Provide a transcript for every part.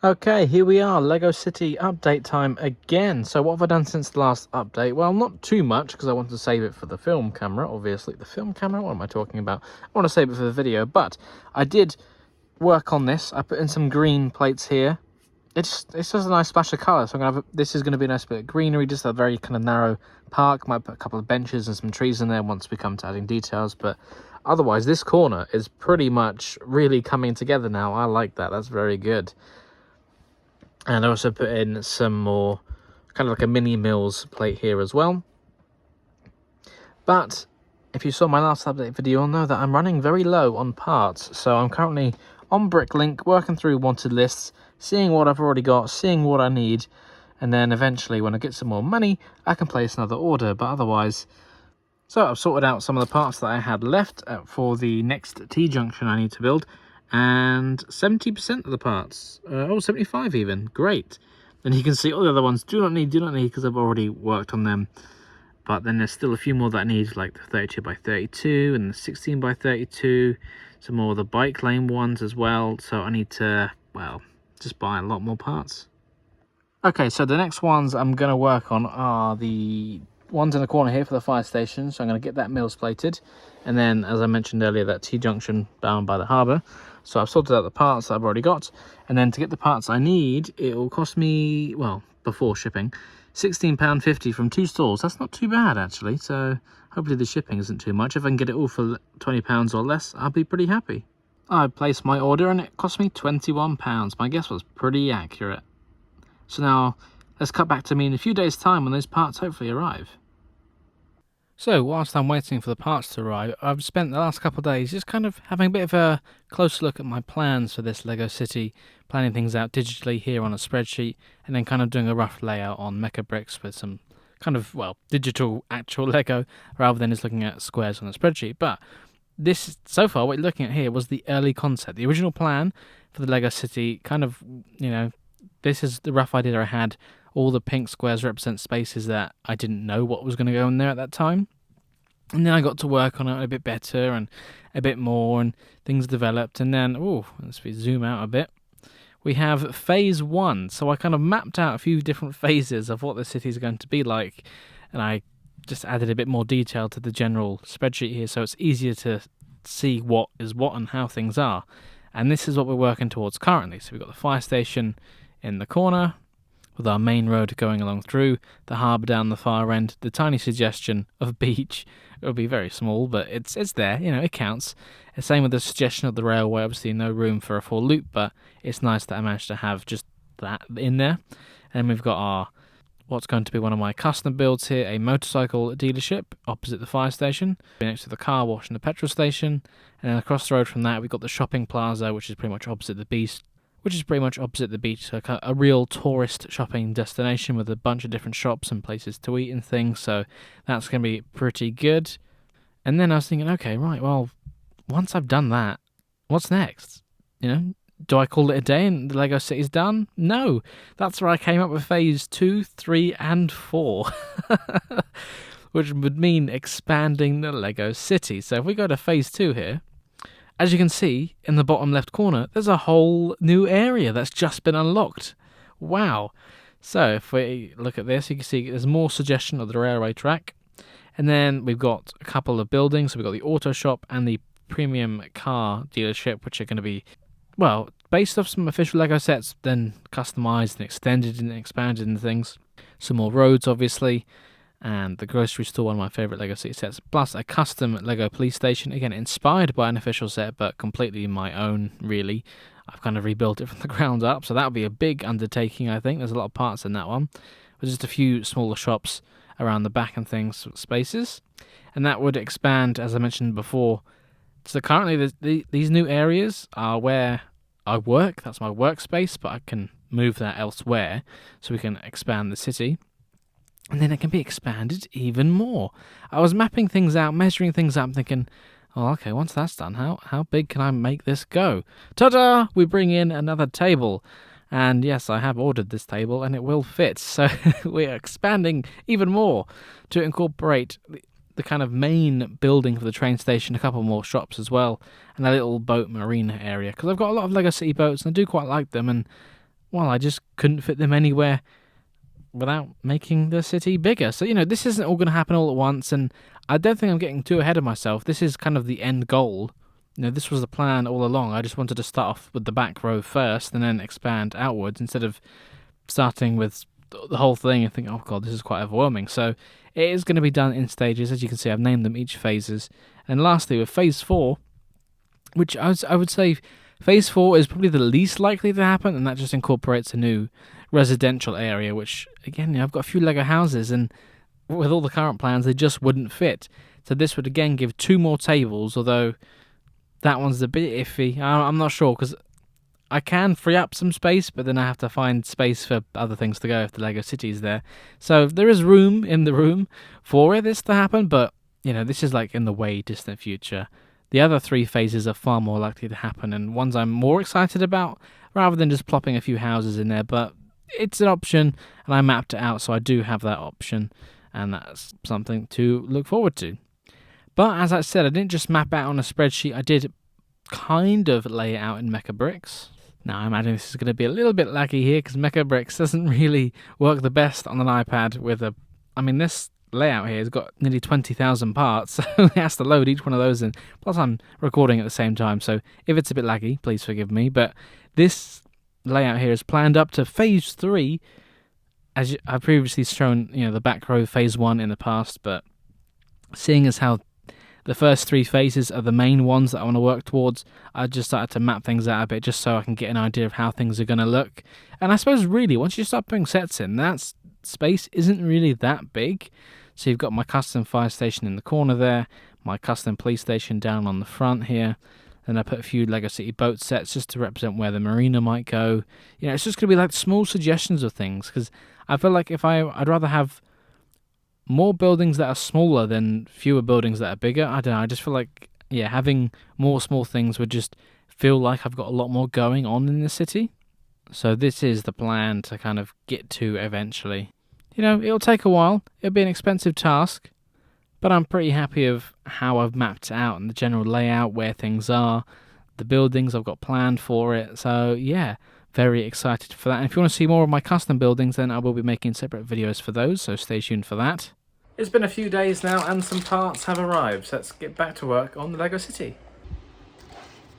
Okay, here we are, Lego City update time again. So what have I done since the last update? Well, not too much, because I wanted to save it for the film camera, obviously. The film camera? What am I talking about? I want to save it for the video, but I did work on this. I put in some green plates here. It's just a nice splash of colour, so this is going to be a nice bit of greenery, just a very kind of narrow park. Might put a couple of benches and some trees in there once we come to adding details, but otherwise this corner is pretty much really coming together now. I like that, that's very good. And I also put in some more, kind of like a mini mills plate here as well. But if you saw my last update video, you'll know that I'm running very low on parts. So I'm currently on Bricklink, working through wanted lists, seeing what I've already got, seeing what I need. And then eventually, when I get some more money, I can place another order. But otherwise, so I've sorted out some of the parts that I had left for the next T-junction I need to build. And 70% of the parts, 75 even, great. And you can see all the other ones do not need, because I've already worked on them. But then there's still a few more that I need, like the 32 by 32 and the 16 by 32, some more of the bike lane ones as well. So I need to, well, just buy a lot more parts. Okay, so the next ones I'm going to work on are the ones in the corner here for the fire station. So I'm going to get that mills plated. And then, as I mentioned earlier, that T-junction down by the harbour. So I've sorted out the parts that I've already got. And then to get the parts I need, it will cost me, well, before shipping, £16.50 from 2 stores. That's not too bad, actually. So hopefully the shipping isn't too much. If I can get it all for £20 or less, I'll be pretty happy. I placed my order and it cost me £21. My guess was pretty accurate. So now, let's cut back to me in a few days' time when those parts hopefully arrive. So, whilst I'm waiting for the parts to arrive, I've spent the last couple of days just kind of having a bit of a closer look at my plans for this Lego City, planning things out digitally here on a spreadsheet, and then kind of doing a rough layout on Mecha Bricks with some kind of, well, digital actual Lego, rather than just looking at squares on a spreadsheet. But this, so far, what you're looking at here was the early concept, the original plan for the Lego City, kind of, you know, this is the rough idea I had. All the pink squares represent spaces that I didn't know what was going to go in there at that time. And then I got to work on it a bit better and a bit more, and things developed. And then, let's zoom out a bit. We have phase 1. So I kind of mapped out a few different phases of what the city is going to be like. And I just added a bit more detail to the general spreadsheet here, so it's easier to see what is what and how things are. And this is what we're working towards currently. So we've got the fire station in the corner, with our main road going along through, the harbour down the far end, the tiny suggestion of beach. It'll be very small, but it's there, you know, it counts. Same with the suggestion of the railway, obviously no room for a full loop, but it's nice that I managed to have just that in there. And we've got our, what's going to be one of my custom builds here, a motorcycle dealership opposite the fire station, next to the car wash and the petrol station. And then across the road from that, we've got the shopping plaza, which is pretty much opposite the beach. So a real tourist shopping destination with a bunch of different shops and places to eat and things, so that's going to be pretty good. And then I was thinking, okay, right, well, once I've done that, what's next? You know, do I call it a day and the Lego City's done? No, that's where I came up with phase 2, 3, and 4, which would mean expanding the Lego City. So if we go to phase 2 here, as you can see, in the bottom left corner, there's a whole new area that's just been unlocked. Wow. So if we look at this, you can see there's more suggestion of the railway track. And then we've got a couple of buildings. So we've got the auto shop and the premium car dealership, which are going to be, well, based off some official Lego sets, then customized and extended and expanded and things. Some more roads, obviously. And the grocery store, one of my favourite Lego City sets, plus a custom Lego police station, again inspired by an official set, but completely my own, really. I've kind of rebuilt it from the ground up, so that'll be a big undertaking, I think. There's a lot of parts in that one. With just a few smaller shops around the back and things, spaces. And that would expand, as I mentioned before. So currently, these new areas are where I work. That's my workspace, but I can move that elsewhere, so we can expand the city. And then it can be expanded even more. I was mapping things out, measuring things up, thinking, oh, okay, once that's done, how big can I make this go? Ta-da! We bring in another table. And yes, I have ordered this table, and it will fit. So we're expanding even more to incorporate the kind of main building for the train station, a couple more shops as well, and a little boat marina area. Because I've got a lot of Lego City boats, and I do quite like them, and well, I just couldn't fit them anywhere without making the city bigger. So, this isn't all going to happen all at once, and I don't think I'm getting too ahead of myself. This is kind of the end goal. This was the plan all along. I just wanted to start off with the back row first and then expand outwards instead of starting with the whole thing and think, oh god, this is quite overwhelming. So it is going to be done in stages. As you can see, I've named them each phases. And lastly, with phase 4, which I would say phase 4 is probably the least likely to happen, and that just incorporates a new residential area, which, again, I've got a few Lego houses, and with all the current plans, they just wouldn't fit. So this would, again, give 2 more tables, although that one's a bit iffy. I'm not sure, because I can free up some space, but then I have to find space for other things to go if the Lego City is there. So there is room in the room for this to happen, but, this is like in the way distant future. The other 3 phases are far more likely to happen, and ones I'm more excited about, rather than just plopping a few houses in there, but it's an option, and I mapped it out, so I do have that option, and that's something to look forward to. But as I said, I didn't just map out on a spreadsheet, I did kind of lay it out in Mecha Bricks. Now, I imagine this is going to be a little bit laggy here, because Mecha Bricks doesn't really work the best on an iPad with this layout here has got nearly 20,000 parts, so it has to load each one of those in. Plus, I'm recording at the same time, so if it's a bit laggy, please forgive me. But this layout here is planned up to phase 3, as I've previously shown, the back row phase 1 in the past, but seeing as how the first 3 phases are the main ones that I want to work towards, I just started to map things out a bit just so I can get an idea of how things are going to look. And I suppose really, once you start putting sets in, that space isn't really that big. So you've got my custom fire station in the corner there, my custom police station down on the front here, and I put a few Lego City boat sets just to represent where the marina might go. It's just going to be like small suggestions of things, because I feel like I'd rather have more buildings that are smaller than fewer buildings that are bigger. I don't know, I just feel like, having more small things would just feel like I've got a lot more going on in the city. So this is the plan to kind of get to eventually. It'll take a while, it'll be an expensive task, but I'm pretty happy of how I've mapped it out and the general layout, where things are, the buildings I've got planned for it. So yeah, very excited for that. And if you want to see more of my custom buildings, then I will be making separate videos for those, so stay tuned for that. It's been a few days now and some parts have arrived, so let's get back to work on the Lego City.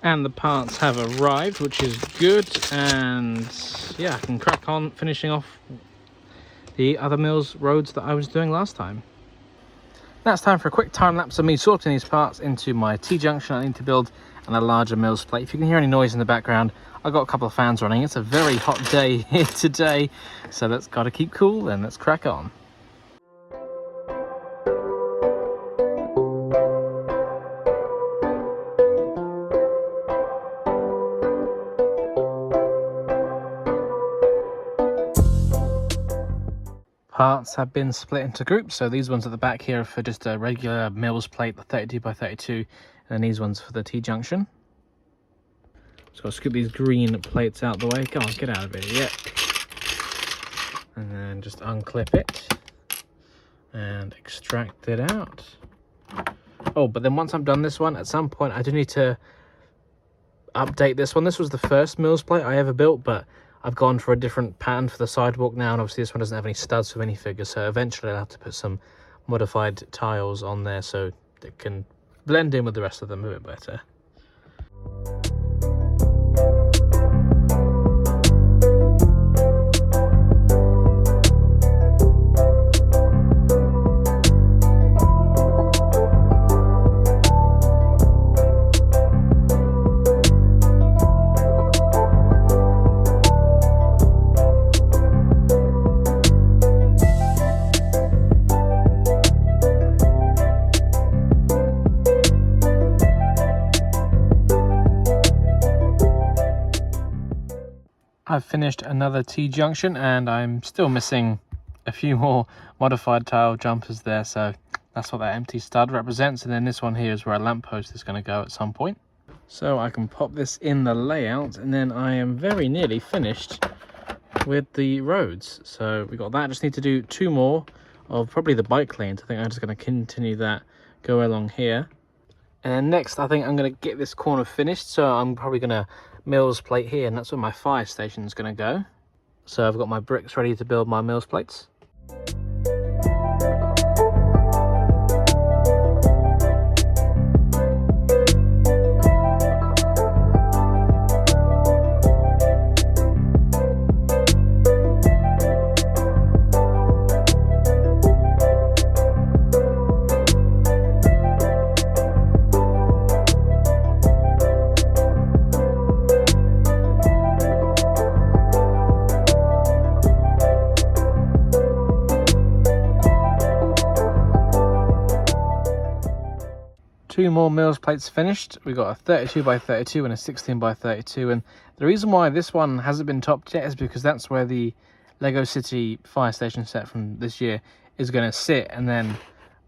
And the parts have arrived, which is good, and yeah, I can crack on finishing off the other mills roads that I was doing last time. Now it's time for a quick time lapse of me sorting these parts into my T-junction I need to build and a larger mills plate. If you can hear any noise in the background, I've got a couple of fans running. It's a very hot day here today, so let's gotta keep cool and let's crack on. Parts have been split into groups, so these ones at the back here are for just a regular mills plate, the 32 by 32, and these ones for the T-junction. So I'll scoop these green plates out the way. Come on, get out of it, yeah. And then just unclip it and extract it out. Oh, but then once I've done this one, at some point I do need to update this one. This was the first mills plate I ever built, but I've gone for a different pattern for the sidewalk now, and obviously this one doesn't have any studs for minifigures, so eventually I'll have to put some modified tiles on there so it can blend in with the rest of them a bit better. I've finished another T-junction and I'm still missing a few more modified tile jumpers there, so that's what that empty stud represents. And then this one here is where a lamppost is going to go at some point. So I can pop this in the layout, and then I am very nearly finished with the roads. So we got that. I just need to do 2 more of probably the bike lanes. I think I'm just going to continue that, go along here. And next I think I'm going to get this corner finished, so I'm probably going to mills plate here, and that's where my fire station is going to go. So I've got my bricks ready to build my Mills plates. Two more Mills plates finished. We got a 32 by 32 and a 16 by 32, and the reason why this one hasn't been topped yet is because that's where the Lego City fire station set from this year is going to sit, and then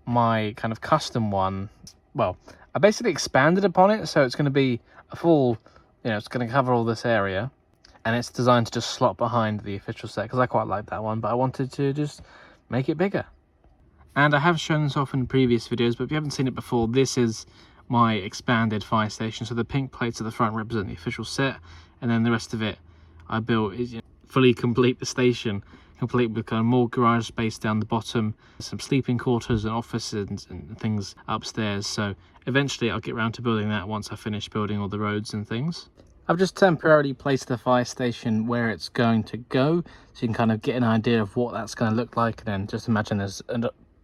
my kind of custom one, well, I basically expanded upon it, so it's going to be a full, it's going to cover all this area, and it's designed to just slot behind the official set because I quite like that one, but I wanted to just make it bigger. And I have shown this off in previous videos, but if you haven't seen it before, this is my expanded fire station. So the pink plates at the front represent the official set, and then the rest of it I built is fully complete the station, complete with kind of more garage space down the bottom, some sleeping quarters and offices and things upstairs. So eventually I'll get around to building that once I finish building all the roads and things. I've just temporarily placed the fire station where it's going to go, so you can kind of get an idea of what that's going to look like, and then just imagine there's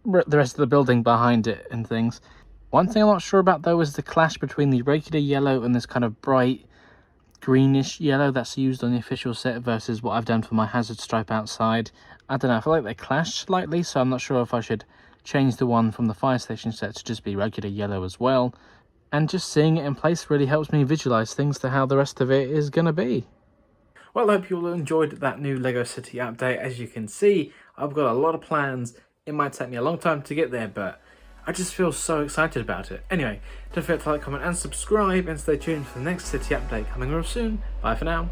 the rest of the building behind it and things. One thing I'm not sure about though is the clash between the regular yellow and this kind of bright greenish yellow that's used on the official set versus what I've done for my hazard stripe outside. I don't know, I feel like they clash slightly, so I'm not sure if I should change the one from the fire station set to just be regular yellow as well. And just seeing it in place really helps me visualize things to how the rest of it is going to be. Well, I hope you all enjoyed that new Lego City update. As you can see, I've got a lot of plans. It might take me a long time to get there, but I just feel so excited about it. Anyway, don't forget to like, comment and subscribe, and stay tuned for the next city update coming real soon. Bye for now.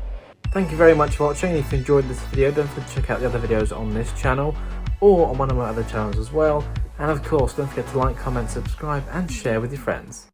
Thank you very much for watching. If you enjoyed this video, don't forget to check out the other videos on this channel or on one of my other channels as well. And of course, don't forget to like, comment, subscribe and share with your friends.